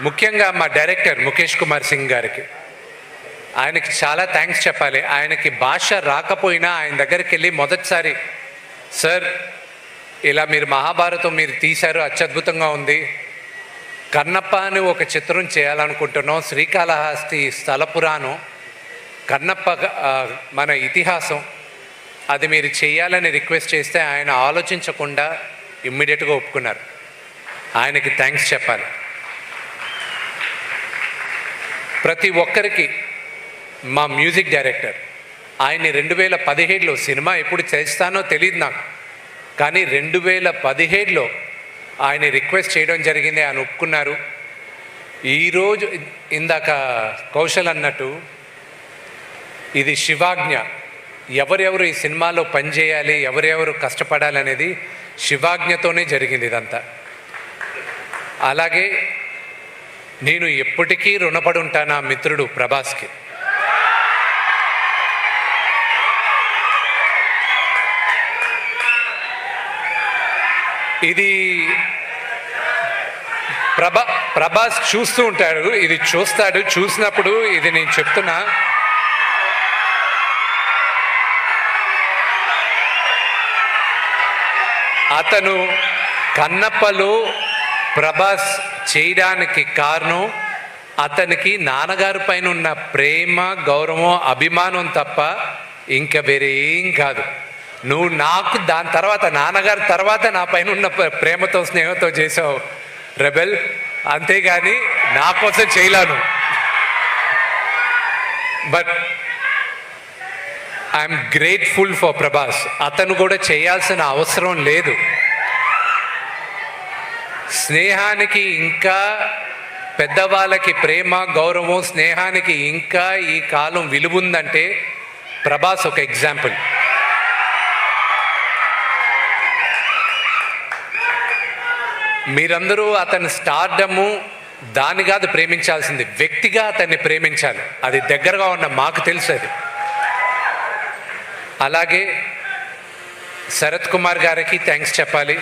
ముఖ్యంగా మా డైరెక్టర్ ముఖేష్ కుమార్ సింగ్ గారికి, ఆయనకి చాలా థ్యాంక్స్ చెప్పాలి. ఆయనకి భాష రాకపోయినా ఆయన దగ్గరికి వెళ్ళి మొదటిసారి, సార్ ఇలా మీరు మహాభారతం మీరు తీశారు, అత్యద్భుతంగా ఉంది, కన్నప్ప అని ఒక చిత్రం చేయాలనుకుంటున్నాం, శ్రీకాళహస్తి స్థల పురాణం, కన్నప్ప మన ఇతిహాసం, అది మీరు చేయాలని రిక్వెస్ట్ చేస్తే ఆయన ఆలోచించకుండా ఇమ్మీడియట్గా ఒప్పుకున్నారు. ఆయనకి థ్యాంక్స్ చెప్పాలి. ప్రతి ఒక్కరికి మా మ్యూజిక్ డైరెక్టర్, ఆయన్ని 2017లో సినిమా ఎప్పుడు చేస్తానో తెలియదు నాకు, కానీ 2017లో ఆయన రిక్వెస్ట్ చేయడం జరిగింది, ఆయన ఒప్పుకున్నారు. ఈరోజు ఇందాక కౌశల్ అన్నట్టు ఇది శివాజ్ఞ. ఎవరెవరు ఈ సినిమాలో పనిచేయాలి, ఎవరెవరు కష్టపడాలి అనేది శివాజ్ఞతోనే జరిగింది ఇదంతా. అలాగే నేను ఎప్పటికీ రుణపడి ఉంటాను ఆ మిత్రుడు ప్రభాస్కి. ఇది ప్రభాస్ చూస్తూ ఉంటాడు, ఇది చూస్తాడు. చూసినప్పుడు ఇది నేను చెప్తున్నా, అతను కన్నప్పలో ప్రభాస్ చేయడానికి కారణం అతనికి నాన్నగారి పైన ఉన్న ప్రేమ, గౌరవం, అభిమానం తప్ప ఇంకా వేరే ఏం కాదు. నువ్వు నాకు దాని తర్వాత నాన్నగారి తర్వాత నా పైన ఉన్న ప్రేమతో స్నేహంతో చేసావు రెబెల్, అంతేగాని నా కోసం చేయలేను. But I'm grateful for Prabhas. అతను కూడా చేయాల్సిన అవసరం లేదు. స్నేహానికి ఇంకా పెద్దవాళ్ళకి ప్రేమ, గౌరవం, స్నేహానికి ఇంకా ఈ కాలం విలువ ఉందంటే ప్రభాస్ ఒక ఎగ్జాంపుల్. మీరందరూ అతని స్టార్డము దాని కాదు ప్రేమించాల్సింది, వ్యక్తిగా అతన్ని ప్రేమించాలి. అది దగ్గరగా ఉన్న మాకు తెలుసు అది. అలాగే శరత్ కుమార్ గారికి థ్యాంక్స్ చెప్పాలి.